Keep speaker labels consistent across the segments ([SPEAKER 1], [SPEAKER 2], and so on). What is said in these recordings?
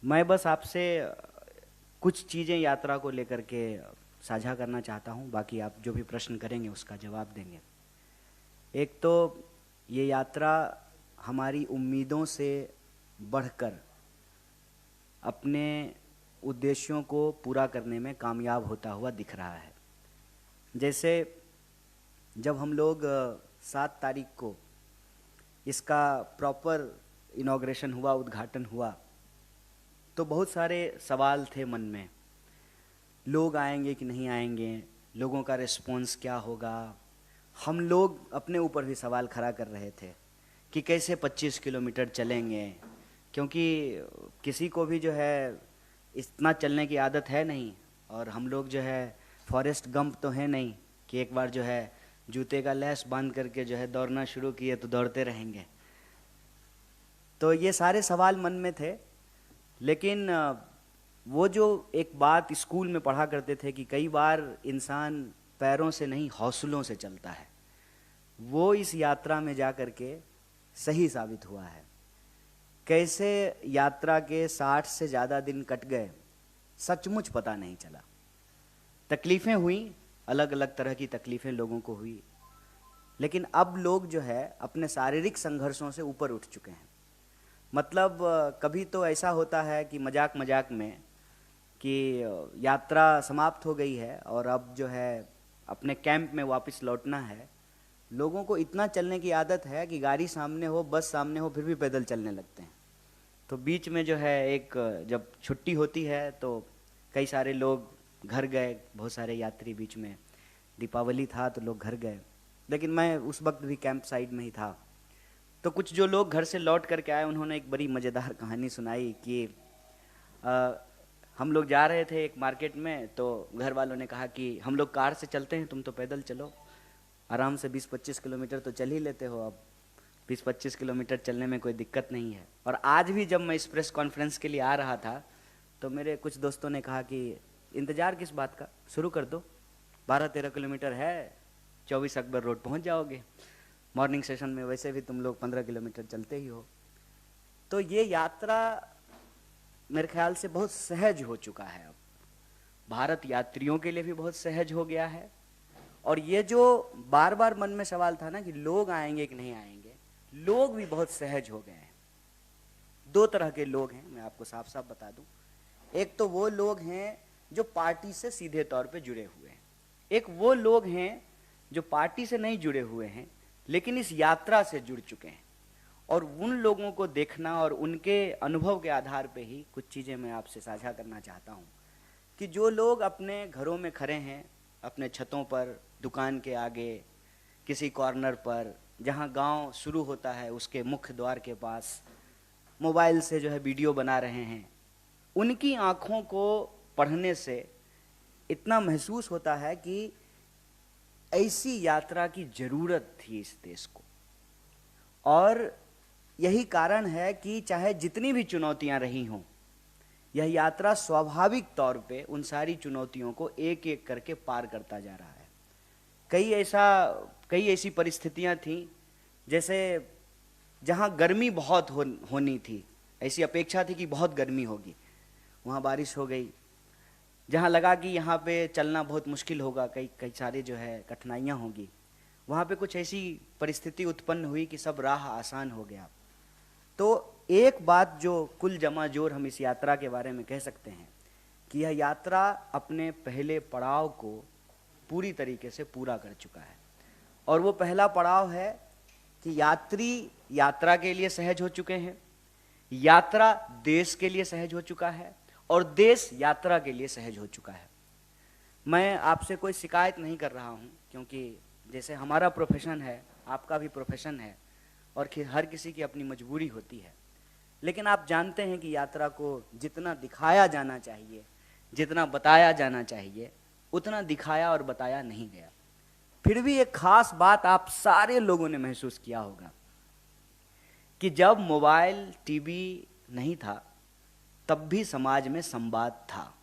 [SPEAKER 1] मैं बस आपसे कुछ चीज़ें यात्रा को लेकर के साझा करना चाहता हूँ। बाकी आप जो भी प्रश्न करेंगे उसका जवाब देंगे। एक तो ये यात्रा हमारी उम्मीदों से बढ़कर अपने उद्देश्यों को पूरा करने में कामयाब होता हुआ दिख रहा है। जैसे जब हम लोग 7 तारीख को इसका प्रॉपर इनॉग्रेशन हुआ, उद्घाटन हुआ, तो बहुत सारे सवाल थे मन में। लोग आएंगे कि नहीं आएंगे, लोगों का रिस्पॉन्स क्या होगा। हम लोग अपने ऊपर भी सवाल खड़ा कर रहे थे कि कैसे 25 किलोमीटर चलेंगे, क्योंकि किसी को भी जो है इतना चलने की आदत है नहीं। और हम लोग जो है फॉरेस्ट गंप तो है नहीं कि एक बार जो है जूते का लैस बांध करके जो है दौड़ना शुरू किए तो दौड़ते रहेंगे। तो ये सारे सवाल मन में थे। लेकिन वो जो एक बात स्कूल में पढ़ा करते थे कि कई बार इंसान पैरों से नहीं हौसलों से चलता है, वो इस यात्रा में जा कर के सही साबित हुआ है। कैसे यात्रा के 60 से ज़्यादा दिन कट गए, सचमुच पता नहीं चला। तकलीफ़ें हुई, अलग अलग तरह की तकलीफ़ें लोगों को हुई, लेकिन अब लोग जो है अपने शारीरिक संघर्षों से ऊपर उठ चुके हैं। मतलब कभी तो ऐसा होता है कि मजाक मजाक में कि यात्रा समाप्त हो गई है और अब जो है अपने कैंप में वापस लौटना है। लोगों को इतना चलने की आदत है कि गाड़ी सामने हो, बस सामने हो, फिर भी पैदल चलने लगते हैं। तो बीच में जो है एक जब छुट्टी होती है तो कई सारे लोग घर गए, बहुत सारे यात्री बीच में, दीपावली था तो लोग घर गए। लेकिन मैं उस वक्त भी कैंप साइड में ही था। तो कुछ जो लोग घर से लौट करके आए उन्होंने एक बड़ी मज़ेदार कहानी सुनाई कि आ, हम लोग जा रहे थे एक मार्केट में, तो घर वालों ने कहा कि हम लोग कार से चलते हैं, तुम तो पैदल चलो, आराम से 20-25 किलोमीटर तो चल ही लेते हो। अब 20-25 किलोमीटर चलने में कोई दिक्कत नहीं है। और आज भी जब मैं इस प्रेस कॉन्फ्रेंस के लिए आ रहा था तो मेरे कुछ दोस्तों ने कहा कि इंतज़ार किस बात का, शुरू कर दो, 12-13 किलोमीटर है, 24 अकबर रोड पहुंच जाओगे। मॉर्निंग सेशन में वैसे भी तुम लोग 15 किलोमीटर चलते ही हो। तो ये यात्रा मेरे ख्याल से बहुत सहज हो चुका है। अब भारत यात्रियों के लिए भी बहुत सहज हो गया है। और ये जो बार बार मन में सवाल था ना कि लोग आएंगे कि नहीं आएंगे, लोग भी बहुत सहज हो गए हैं। 2 तरह के लोग हैं, मैं आपको साफ साफ बता दूं। एक तो वो लोग हैं जो पार्टी से सीधे तौर पे जुड़े हुए हैं, एक वो लोग हैं जो पार्टी से नहीं जुड़े हुए हैं लेकिन इस यात्रा से जुड़ चुके हैं। और उन लोगों को देखना और उनके अनुभव के आधार पे ही कुछ चीज़ें मैं आपसे साझा करना चाहता हूँ कि जो लोग अपने घरों में खड़े हैं, अपने छतों पर, दुकान के आगे, किसी कॉर्नर पर, जहाँ गांव शुरू होता है उसके मुख्य द्वार के पास, मोबाइल से जो है वीडियो बना रहे हैं, उनकी आँखों को पढ़ने से इतना महसूस होता है कि ऐसी यात्रा की ज़रूरत थी इस देश को। और यही कारण है कि चाहे जितनी भी चुनौतियां रही हों, यह यात्रा स्वाभाविक तौर पे उन सारी चुनौतियों को एक एक करके पार करता जा रहा है। कई ऐसी परिस्थितियां थीं, जैसे जहां गर्मी बहुत होनी थी, ऐसी अपेक्षा थी कि बहुत गर्मी होगी, वहां बारिश हो गई। जहां लगा कि यहाँ पे चलना बहुत मुश्किल होगा, कई कई सारे जो है कठिनाइयाँ होंगी, वहाँ पे कुछ ऐसी परिस्थिति उत्पन्न हुई कि सब राह आसान हो गया। तो एक बात जो कुल जमा जोर हम इस यात्रा के बारे में कह सकते हैं कि यह यात्रा अपने पहले पड़ाव को पूरी तरीके से पूरा कर चुका है। और वो पहला पड़ाव है कि यात्री यात्रा के लिए सहज हो चुके हैं, यात्रा देश के लिए सहज हो चुका है, और देश यात्रा के लिए सहज हो चुका है। मैं आपसे कोई शिकायत नहीं कर रहा हूँ, क्योंकि जैसे हमारा प्रोफेशन है, आपका भी प्रोफेशन है, और हर किसी की अपनी मजबूरी होती है। लेकिन आप जानते हैं कि यात्रा को जितना दिखाया जाना चाहिए, जितना बताया जाना चाहिए, उतना दिखाया और बताया नहीं गया। फिर भी एक खास बात आप सारे लोगों ने महसूस किया होगा कि जब मोबाइल, टीवी नहीं था, तब भी समाज में संवाद था,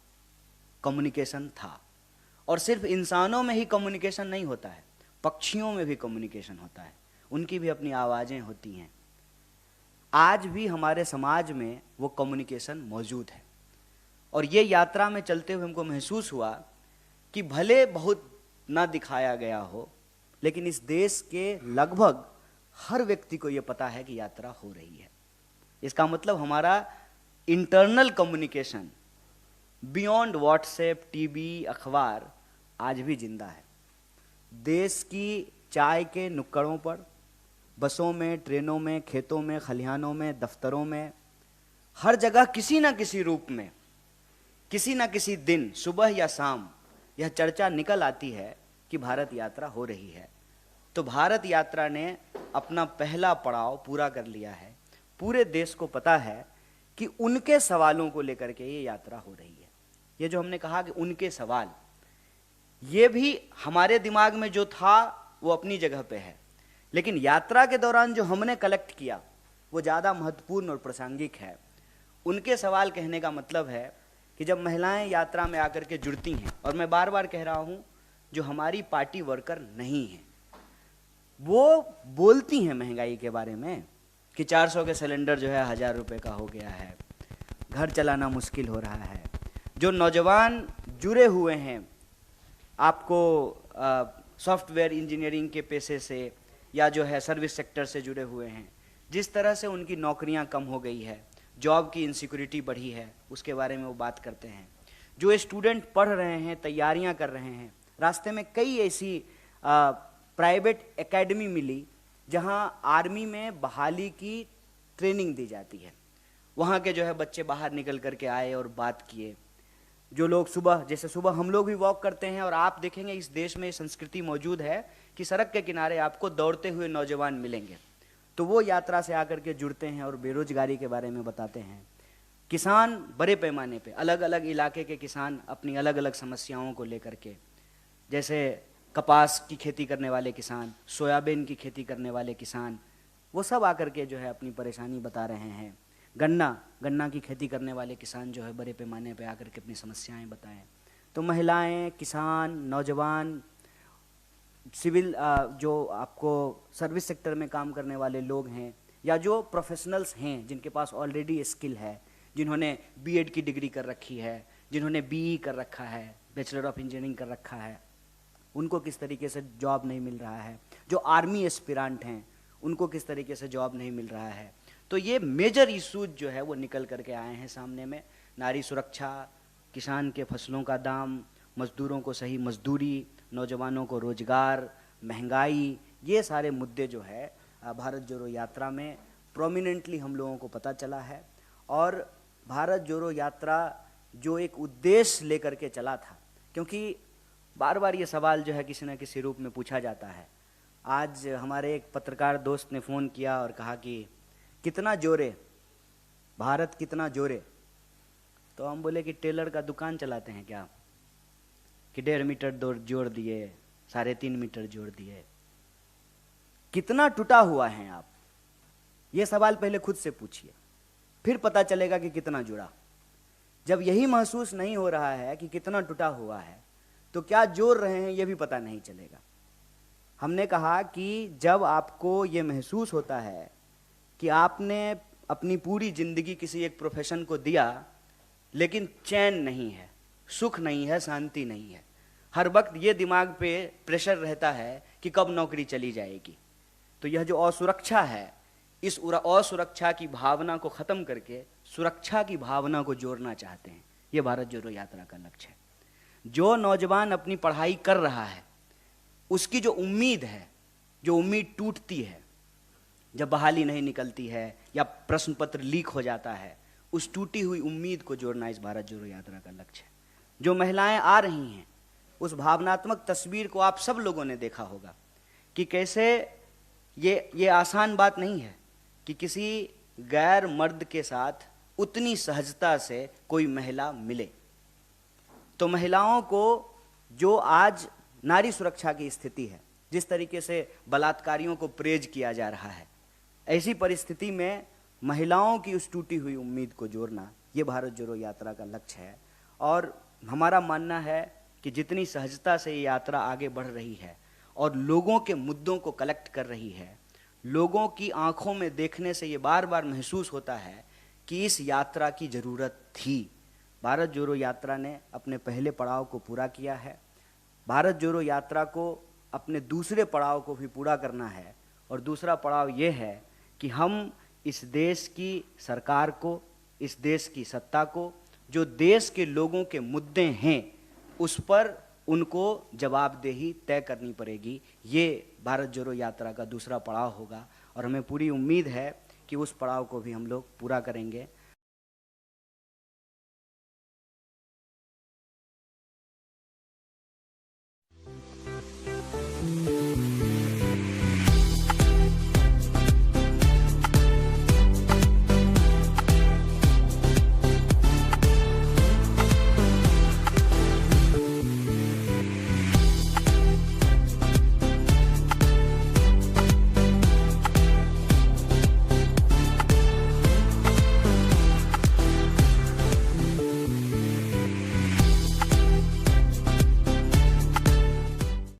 [SPEAKER 1] कम्युनिकेशन था। और सिर्फ इंसानों में ही कम्युनिकेशन नहीं होता है, पक्षियों में भी कम्युनिकेशन होता है, उनकी भी अपनी आवाज़ें होती हैं। आज भी हमारे समाज में वो कम्युनिकेशन मौजूद है। और ये यात्रा में चलते हुए हमको महसूस हुआ कि भले बहुत ना दिखाया गया हो, लेकिन इस देश के लगभग हर व्यक्ति को ये पता है कि यात्रा हो रही है। इसका मतलब हमारा internal communication beyond WhatsApp, TV, अखबार आज भी जिंदा है। देश की चाय के नुक्कड़ों पर, बसों में, ट्रेनों में, खेतों में, खलिहानों में, दफ्तरों में, हर जगह किसी ना किसी रूप में, किसी ना किसी दिन, सुबह या शाम, यह चर्चा निकल आती है कि भारत यात्रा हो रही है। तो भारत यात्रा ने अपना पहला पड़ाव पूरा कर लिया है। पूरे देश को पता है कि उनके सवालों को लेकर के ये यात्रा हो रही है। ये जो हमने कहा कि उनके सवाल, ये भी हमारे दिमाग में जो था वो अपनी जगह पे है, लेकिन यात्रा के दौरान जो हमने कलेक्ट किया वो ज़्यादा महत्वपूर्ण और प्रासंगिक है। उनके सवाल कहने का मतलब है कि जब महिलाएं यात्रा में आकर के जुड़ती हैं, और मैं बार बार कह रहा हूँ, जो हमारी पार्टी वर्कर नहीं हैं, वो बोलती हैं महंगाई के बारे में कि 400 के सिलेंडर जो है 1000 रुपये का हो गया है, घर चलाना मुश्किल हो रहा है। जो नौजवान जुड़े हुए हैं आपको सॉफ्टवेयर इंजीनियरिंग के पेशे से या जो है सर्विस सेक्टर से जुड़े हुए हैं, जिस तरह से उनकी नौकरियां कम हो गई है, जॉब की इनसिक्योरिटी बढ़ी है, उसके बारे में वो बात करते हैं। जो स्टूडेंट पढ़ रहे हैं, तैयारियां कर रहे हैं, रास्ते में कई ऐसी प्राइवेट एकेडमी मिली जहां आर्मी में बहाली की ट्रेनिंग दी जाती है। वहाँ के जो है बच्चे बाहर निकल करके आए और बात किए। जो लोग सुबह, जैसे सुबह हम लोग भी वॉक करते हैं, और आप देखेंगे इस देश में संस्कृति मौजूद है कि सड़क के किनारे आपको दौड़ते हुए नौजवान मिलेंगे। तो वो यात्रा से आकर के जुड़ते हैं और बेरोजगारी के बारे में बताते हैं। किसान बड़े पैमाने पे, अलग अलग इलाके के किसान अपनी अलग अलग समस्याओं को लेकर के, जैसे कपास की खेती करने वाले किसान, सोयाबीन की खेती करने वाले किसान, वो सब आकर के जो है अपनी परेशानी बता रहे हैं। गन्ना की खेती करने वाले किसान जो है बड़े पैमाने पे आकर के अपनी समस्याएं बताएं। तो महिलाएं, किसान, नौजवान, सिविल जो आपको सर्विस सेक्टर में काम करने वाले लोग हैं, या जो प्रोफेशनल्स हैं जिनके पास ऑलरेडी स्किल है, जिन्होंने बीएड की डिग्री कर रखी है, जिन्होंने बीई कर रखा है, बैचलर ऑफ इंजीनियरिंग कर रखा है, उनको किस तरीके से जॉब नहीं मिल रहा है। जो आर्मी एस्पिरेंट हैं उनको किस तरीके से जॉब नहीं मिल रहा है। तो ये मेजर इशूज जो है वो निकल करके आए हैं सामने में। नारी सुरक्षा, किसान के फसलों का दाम, मजदूरों को सही मजदूरी, नौजवानों को रोजगार, महंगाई, ये सारे मुद्दे जो है भारत जोड़ो यात्रा में प्रोमिनेंटली हम लोगों को पता चला है। और भारत जोड़ो यात्रा जो एक उद्देश्य लेकर के चला था, क्योंकि बार बार ये सवाल जो है किसी न किसी रूप में पूछा जाता है। आज हमारे एक पत्रकार दोस्त ने फ़ोन किया और कहा कि कितना जोरे, भारत कितना जोरे। तो हम बोले कि टेलर का दुकान चलाते हैं क्या, कि 1.5 मीटर जोड़ दिए, 3.5 मीटर जोड़ दिए। कितना टूटा हुआ है आप, ये सवाल पहले खुद से पूछिए, फिर पता चलेगा कि कितना जुड़ा। जब यही महसूस नहीं हो रहा है कि कितना टूटा हुआ है, तो क्या जोड़ रहे हैं ये भी पता नहीं चलेगा। हमने कहा कि जब आपको ये महसूस होता है कि आपने अपनी पूरी जिंदगी किसी एक प्रोफेशन को दिया, लेकिन चैन नहीं है, सुख नहीं है, शांति नहीं है, हर वक्त ये दिमाग पे प्रेशर रहता है कि कब नौकरी चली जाएगी, तो यह जो असुरक्षा है, इस असुरक्षा की भावना को खत्म करके सुरक्षा की भावना को जोड़ना चाहते हैं। ये भारत जोड़ो यात्रा का लक्ष्य है। जो नौजवान अपनी पढ़ाई कर रहा है, उसकी जो उम्मीद है, जो उम्मीद टूटती है जब बहाली नहीं निकलती है या प्रश्न पत्र लीक हो जाता है, उस टूटी हुई उम्मीद को जोड़ना इस भारत जोड़ो यात्रा का लक्ष्य है। जो महिलाएं आ रही हैं, उस भावनात्मक तस्वीर को आप सब लोगों ने देखा होगा कि कैसे ये आसान बात नहीं है कि किसी गैर मर्द के साथ उतनी सहजता से कोई महिला मिले। तो महिलाओं को जो आज नारी सुरक्षा की स्थिति है, जिस तरीके से बलात्कारियों को प्रेज किया जा रहा है, ऐसी परिस्थिति में महिलाओं की उस टूटी हुई उम्मीद को जोड़ना ये भारत जोड़ो यात्रा का लक्ष्य है। और हमारा मानना है कि जितनी सहजता से ये यात्रा आगे बढ़ रही है और लोगों के मुद्दों को कलेक्ट कर रही है, लोगों की आंखों में देखने से ये बार बार महसूस होता है कि इस यात्रा की ज़रूरत थी। भारत जोड़ो यात्रा ने अपने पहले पड़ाव को पूरा किया है। भारत जोड़ो यात्रा को अपने दूसरे पड़ाव को भी पूरा करना है, और दूसरा पड़ाव ये है कि हम इस देश की सरकार को, इस देश की सत्ता को, जो देश के लोगों के मुद्दे हैं उस पर उनको जवाबदेही तय करनी पड़ेगी। ये भारत जोड़ो यात्रा का दूसरा पड़ाव होगा, और हमें पूरी उम्मीद है कि उस पड़ाव को भी हम लोग पूरा करेंगे।